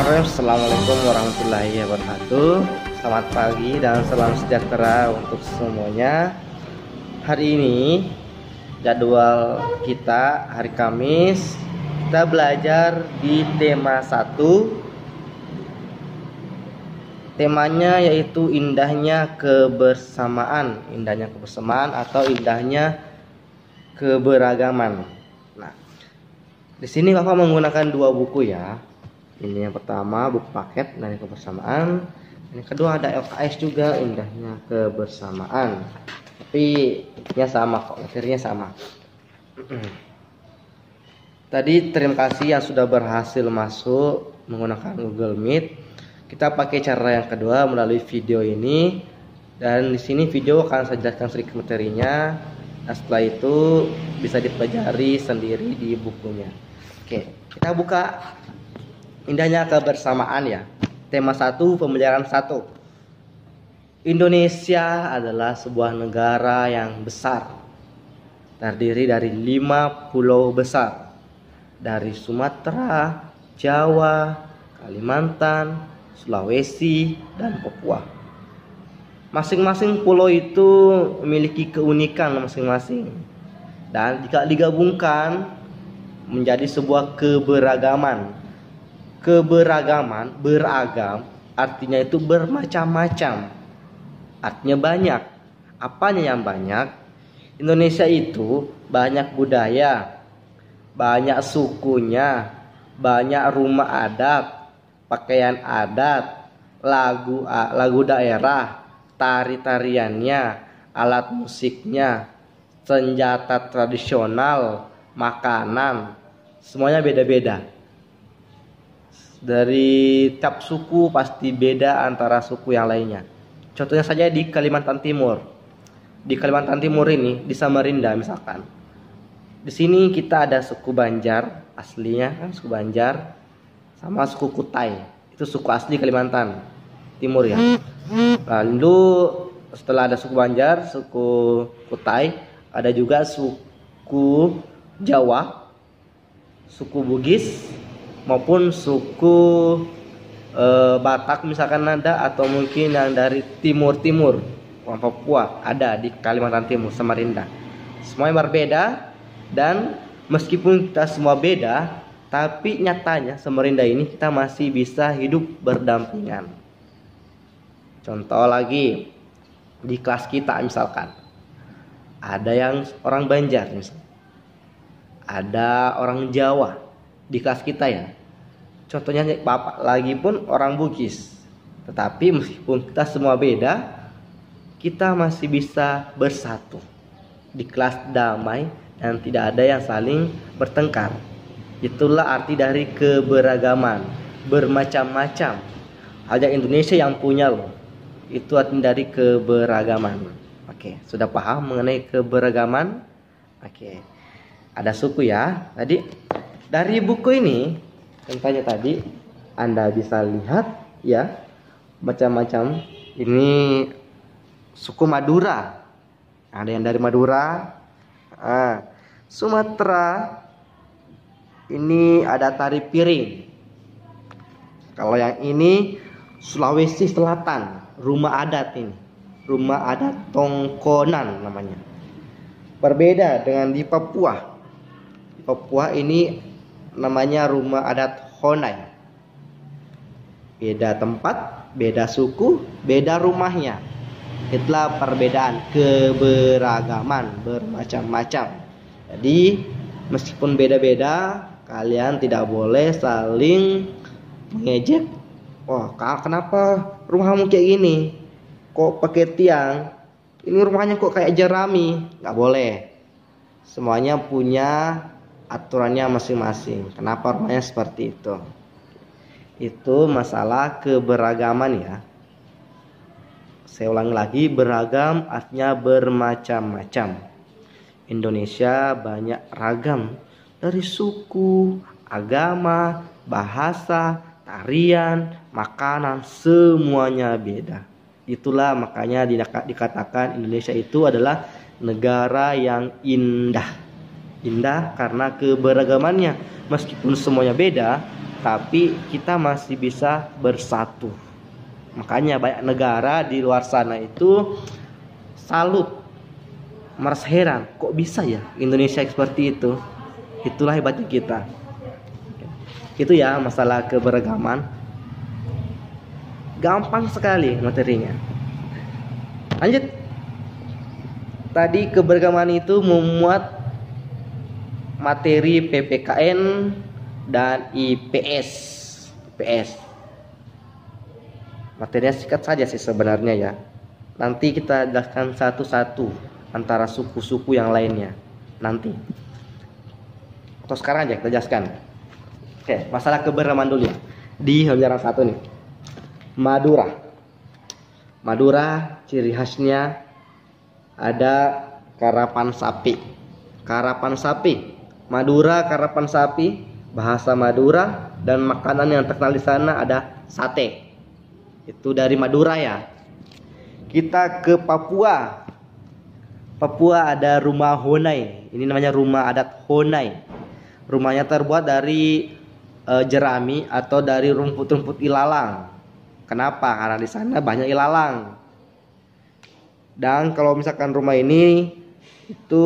Bismillahirrahmanirrahim. Assalamualaikum warahmatullahi wabarakatuh. Selamat pagi dan salam sejahtera untuk semuanya. Hari ini jadwal kita hari Kamis, kita belajar di tema 1. Temanya yaitu indahnya kebersamaan. Indahnya kebersamaan atau indahnya keberagaman. Nah, di sini Bapak menggunakan 2 buku ya. Ini yang pertama buku paket Indahnya Kebersamaan. Yang kedua ada LKS juga, Indahnya Kebersamaan. Tapi ya sama kok, materinya sama. Tadi terima kasih yang sudah berhasil masuk menggunakan Google Meet. Kita pakai cara yang kedua melalui video ini. Dan di sini video akan saya jelaskan sedikit materinya. Nah, setelah itu bisa dipelajari sendiri di bukunya. Oke, kita buka Indahnya Kebersamaan ya. Tema 1, pembelajaran 1. Indonesia adalah sebuah negara yang besar. Terdiri dari 5 pulau besar. Dari Sumatera, Jawa, Kalimantan, Sulawesi, dan Papua. Masing-masing pulau itu memiliki keunikan masing-masing. Dan jika digabungkan menjadi sebuah keberagaman. Keberagaman, beragam, artinya itu bermacam-macam. Artinya banyak. Apanya yang banyak? Indonesia itu banyak budaya, banyak sukunya, banyak rumah adat, pakaian adat, lagu daerah, tari-tariannya, alat musiknya, senjata tradisional, makanan, semuanya beda-beda. Dari tiap suku pasti beda antara suku yang lainnya. Contohnya saja di Kalimantan Timur. Di Kalimantan Timur ini, di Samarinda misalkan. Di sini kita ada suku Banjar, aslinya kan suku Banjar, sama suku Kutai. Itu suku asli Kalimantan Timur ya. Lalu setelah ada suku Banjar, suku Kutai, ada juga suku Jawa, suku Bugis, maupun suku Batak misalkan ada, atau mungkin yang dari timur-timur, orang Papua ada di Kalimantan Timur, Samarinda. Semuanya berbeda, dan meskipun kita semua beda, tapi nyatanya Samarinda ini kita masih bisa hidup berdampingan. Contoh lagi, di kelas kita misalkan ada yang orang Banjar misalkan, ada orang Jawa di kelas kita ya. Contohnya bapak lagi pun orang Bugis. Tetapi meskipun kita semua beda, kita masih bisa bersatu di kelas damai dan tidak ada yang saling bertengkar. Itulah arti dari keberagaman, bermacam-macam. Hanya Indonesia yang punya loh. Itu arti dari keberagaman. Oke, sudah paham mengenai keberagaman? Oke. Ada suku ya. Tadi dari buku ini, contohnya tadi Anda bisa lihat ya, macam-macam. Ini suku Madura. Ada yang dari Madura. Sumatera. Ini ada tari piring. Kalau yang ini Sulawesi Selatan, rumah adat ini. Rumah adat Tongkonan namanya. Berbeda dengan di Papua. Di Papua ini namanya rumah adat Honai. Beda tempat, beda suku, beda rumahnya. Itulah perbedaan, keberagaman, bermacam-macam. Jadi meskipun beda-beda, kalian tidak boleh saling mengejek. Wah, kenapa rumahmu kayak gini? Kok pakai tiang? Ini rumahnya kok kayak jerami? Nggak boleh. Semuanya punya aturannya masing-masing. Kenapa rumahnya seperti itu? Itu masalah keberagaman ya. Saya ulangi lagi, beragam artinya bermacam-macam. Indonesia banyak ragam dari suku, agama, bahasa, tarian, makanan, semuanya beda. Itulah makanya dikatakan Indonesia itu adalah negara yang indah. Indah karena keberagamannya. Meskipun semuanya beda, tapi kita masih bisa bersatu. Makanya banyak negara di luar sana itu salut, merasa heran, kok bisa ya Indonesia seperti itu. Itulah hebatnya kita. Itu ya masalah keberagaman. Gampang sekali materinya. Lanjut. Tadi keberagaman itu memuat materi PPKN dan IPS. Materinya singkat saja sih sebenarnya ya. Nanti kita jelaskan satu-satu antara suku-suku yang lainnya nanti. Atau sekarang aja kita jelaskan. Oke, masalah keberagaman dulu ya. Di pelajaran 1 nih. Madura ciri khasnya ada karapan sapi. Madura karapan sapi, bahasa Madura, dan makanan yang terkenal di sana ada sate. Itu dari Madura ya. Kita ke Papua. Papua ada rumah Honai. Ini namanya rumah adat Honai. Rumahnya terbuat dari jerami atau dari rumput-rumput ilalang. Kenapa? Karena di sana banyak ilalang. Dan kalau misalkan rumah ini itu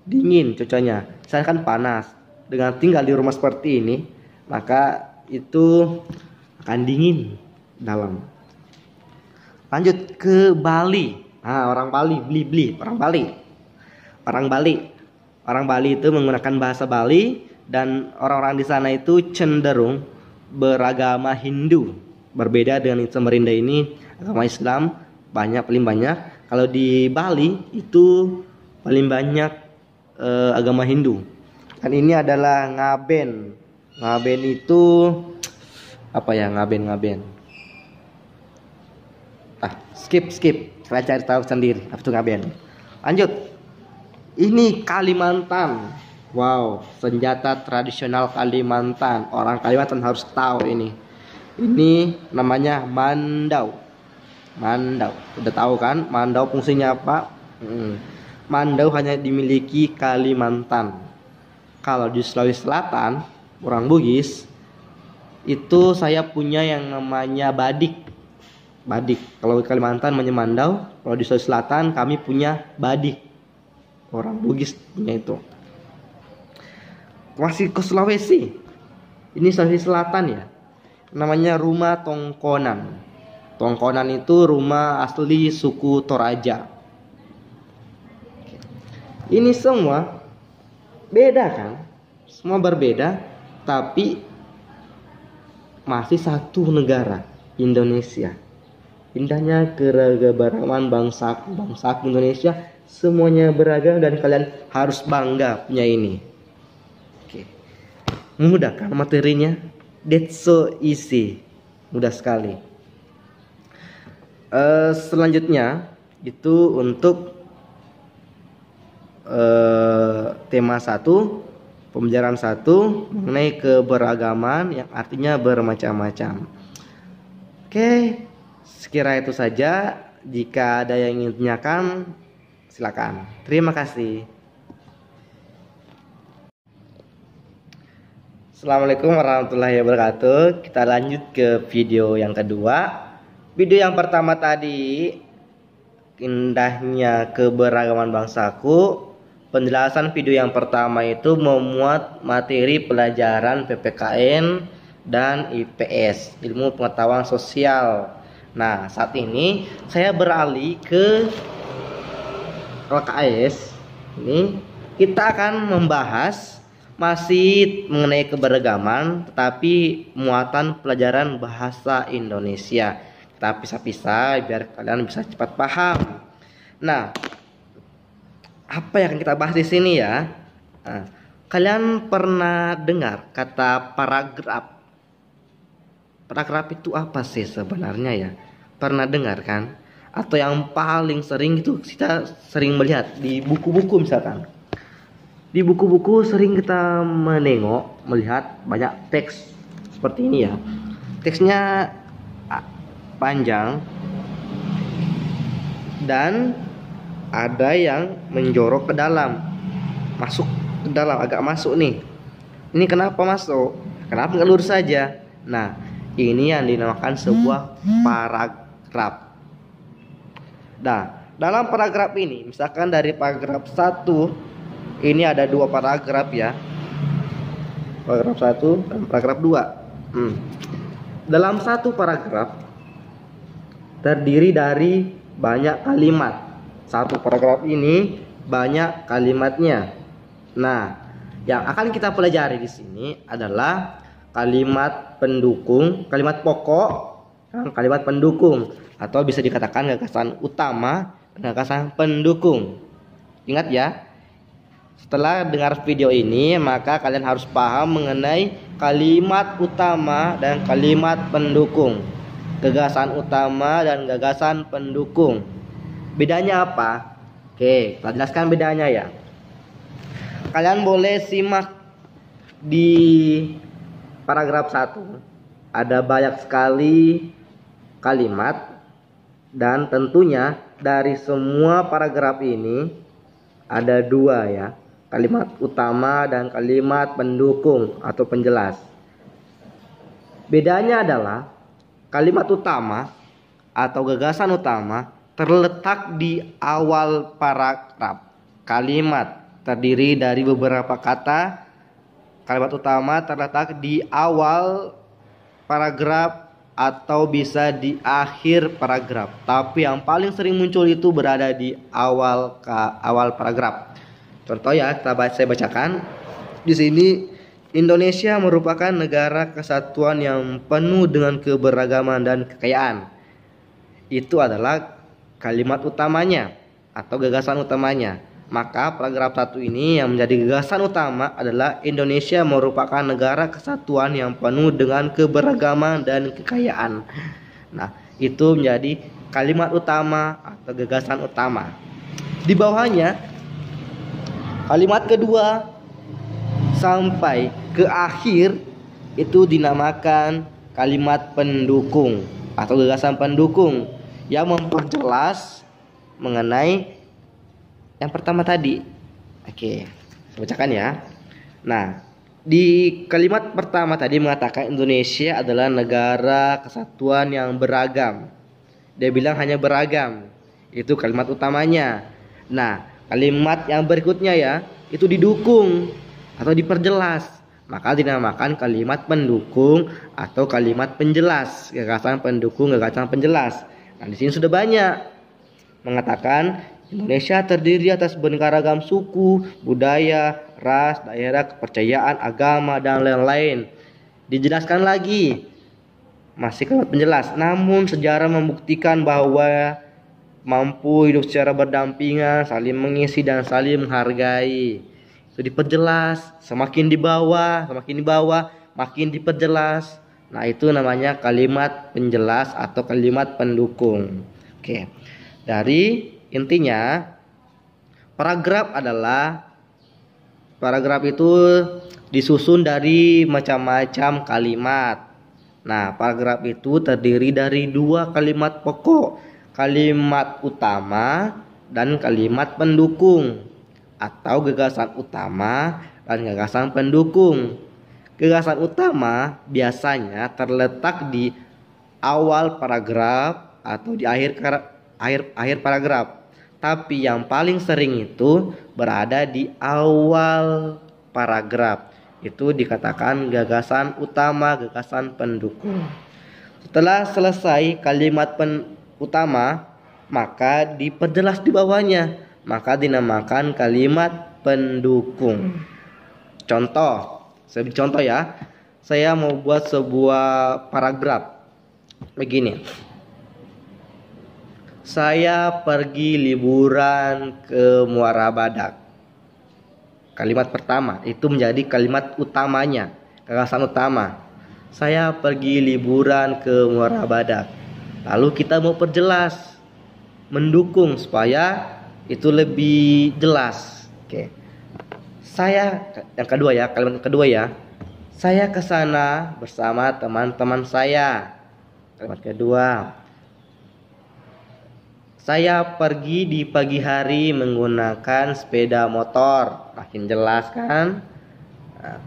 dingin cuacanya, sana kan panas. Dengan tinggal di rumah seperti ini, maka itu akan dingin dalam. Lanjut ke Bali. Nah, orang Bali, Orang Bali itu menggunakan bahasa Bali, dan orang-orang di sana itu cenderung beragama Hindu. Berbeda dengan Samarinda ini agama Islam paling banyak. Kalau di Bali itu paling banyak agama Hindu. Dan ini adalah ngaben. Ngaben itu apa ya, ngaben? Skip. Kalian cari tahu sendiri apa itu ngaben. Lanjut. Ini Kalimantan. Wow, senjata tradisional Kalimantan. Orang Kalimantan harus tahu ini. Ini namanya mandau. Udah tahu kan mandau fungsinya apa? Mandau hanya dimiliki Kalimantan. Kalau di Sulawesi Selatan, orang Bugis, itu saya punya yang namanya badik. Kalau di Kalimantan namanya mandau, kalau di Sulawesi Selatan kami punya badik. Orang Bugis punya itu. Masih ke Sulawesi. Ini Sulawesi Selatan ya. Namanya rumah Tongkonan. Tongkonan itu rumah asli suku Toraja. Ini semua beda kan? Semua berbeda, tapi masih satu negara, Indonesia. Indahnya keragaman bangsa Indonesia, semuanya beragam dan kalian harus bangga punya ini. Oke. Mudah kan materinya? That's so easy. Mudah sekali. Selanjutnya itu untuk tema 1, pembelajaran 1 mengenai keberagaman yang artinya bermacam-macam. Oke, sekira itu saja. Jika ada yang ingin tanyakan, silakan. Terima kasih. Assalamualaikum warahmatullahi wabarakatuh. Kita lanjut ke video yang kedua. Video yang pertama tadi, indahnya keberagaman bangsaku. Penjelasan video yang pertama itu memuat materi pelajaran PPKN dan IPS, ilmu pengetahuan sosial. Nah, saat ini saya beralih ke LKS. Ini kita akan membahas masih mengenai keberagaman, tetapi muatan pelajaran bahasa Indonesia. Kita pisah-pisah biar kalian bisa cepat paham. Nah, apa yang kita bahas di sini ya? Nah, kalian pernah dengar kata paragraf? Paragraf itu apa sih sebenarnya ya? Pernah dengar kan? Atau yang paling sering itu kita sering melihat di buku-buku misalkan. Di buku-buku sering kita melihat banyak teks seperti ini ya. Teksnya panjang dan ada yang menjorok ke dalam, masuk ke dalam, agak masuk nih. Ini kenapa masuk? Kenapa nggak lurus saja? Nah, ini yang dinamakan sebuah paragraf. Nah, dalam paragraf ini, misalkan dari paragraf 1, ini ada 2 paragraf ya. Paragraf 1 dan paragraf 2. Dalam satu paragraf terdiri dari banyak kalimat. Satu paragraf ini banyak kalimatnya. Nah, yang akan kita pelajari di sini adalah kalimat pendukung, kalimat pokok, dan kalimat pendukung, atau bisa dikatakan gagasan utama dan gagasan pendukung. Ingat ya, setelah dengar video ini maka kalian harus paham mengenai kalimat utama dan kalimat pendukung, gagasan utama dan gagasan pendukung. Bedanya apa? Oke, kita jelaskan bedanya ya. Kalian boleh simak di paragraf 1. Ada banyak sekali kalimat, dan tentunya dari semua paragraf ini ada 2 ya, kalimat utama dan kalimat pendukung atau penjelas. Bedanya adalah kalimat utama atau gagasan utama terletak di awal paragraf. Kalimat terdiri dari beberapa kata. Kalimat utama terletak di awal paragraf atau bisa di akhir paragraf. Tapi yang paling sering muncul itu berada di awal paragraf. Contoh ya, saya bacakan. Di sini, Indonesia merupakan negara kesatuan yang penuh dengan keberagaman dan kekayaan. Itu adalah kalimat utamanya atau gagasan utamanya. Maka paragraf 1 ini yang menjadi gagasan utama adalah Indonesia merupakan negara kesatuan yang penuh dengan keberagaman dan kekayaan. Nah, itu menjadi kalimat utama atau gagasan utama. Di bawahnya, kalimat kedua sampai ke akhir itu dinamakan kalimat pendukung atau gagasan pendukung yang memperjelas mengenai yang pertama tadi. Oke, saya bacakan ya. Nah, di kalimat pertama tadi mengatakan Indonesia adalah negara kesatuan yang beragam. Dia bilang hanya beragam. Itu kalimat utamanya. Nah, kalimat yang berikutnya ya, itu didukung atau diperjelas. Maka dinamakan kalimat pendukung atau kalimat penjelas. Gagasan pendukung, gagasan penjelas. Nah, di sini sudah banyak mengatakan Indonesia terdiri atas beraneka ragam suku, budaya, ras, daerah, kepercayaan, agama, dan lain-lain. Dijelaskan lagi, masih kalimat penjelas. Namun sejarah membuktikan bahwa mampu hidup secara berdampingan, saling mengisi dan saling menghargai. Itu diperjelas. Semakin di bawah, makin diperjelas. Nah, itu namanya kalimat penjelas atau kalimat pendukung. Oke. Intinya, paragraf itu disusun dari macam-macam kalimat. Nah, paragraf itu terdiri dari 2 kalimat pokok, kalimat utama dan kalimat pendukung atau gagasan utama dan gagasan pendukung. Gagasan utama biasanya terletak di awal paragraf atau di akhir paragraf. Tapi yang paling sering itu berada di awal paragraf. Itu dikatakan gagasan utama, gagasan pendukung. Setelah selesai kalimat utama, maka diperjelas di bawahnya. Maka dinamakan kalimat pendukung. Contoh ya. Saya mau buat sebuah paragraf begini. Saya pergi liburan ke Muara Badak. Kalimat pertama itu menjadi kalimat utamanya, gagasan utama. Saya pergi liburan ke Muara Badak. Lalu kita mau perjelas, mendukung supaya itu lebih jelas. Oke. Kalimat kedua ya. Saya ke sana bersama teman-teman saya. Kalimat kedua. Saya pergi di pagi hari menggunakan sepeda motor. Makin jelas kan? Nah,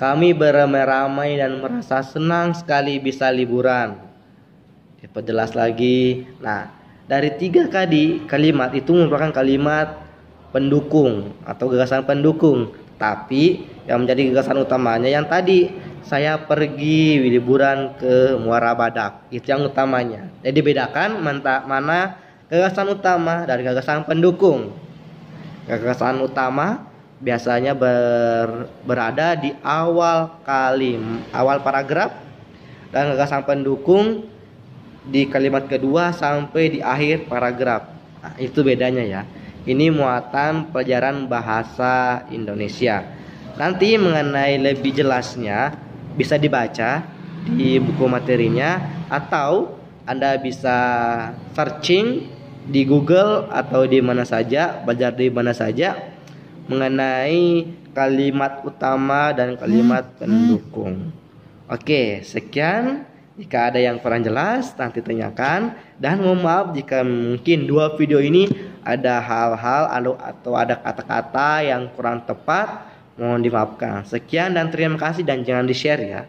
Kami beramai-ramai dan merasa senang sekali bisa liburan. Diperjelas lagi. Nah, dari 3 kalimat itu merupakan kalimat pendukung atau gagasan pendukung. Tapi yang menjadi gagasan utamanya yang tadi, saya pergi liburan ke Muara Badak. Itu yang utamanya. Jadi bedakan mana gagasan utama dari gagasan pendukung. Gagasan utama biasanya berada di awal paragraf, dan gagasan pendukung di kalimat kedua sampai di akhir paragraf. Nah, itu bedanya ya. Ini muatan pelajaran bahasa Indonesia. Nanti mengenai lebih jelasnya bisa dibaca di buku materinya, atau Anda bisa searching di Google atau di mana saja, belajar di mana saja mengenai kalimat utama dan kalimat pendukung. Oke, sekian. Jika ada yang kurang jelas nanti tanyakan, dan mohon maaf jika mungkin 2 video ini ada hal-hal atau ada kata-kata yang kurang tepat, mohon dimaafkan. Sekian dan terima kasih, dan jangan di-share ya.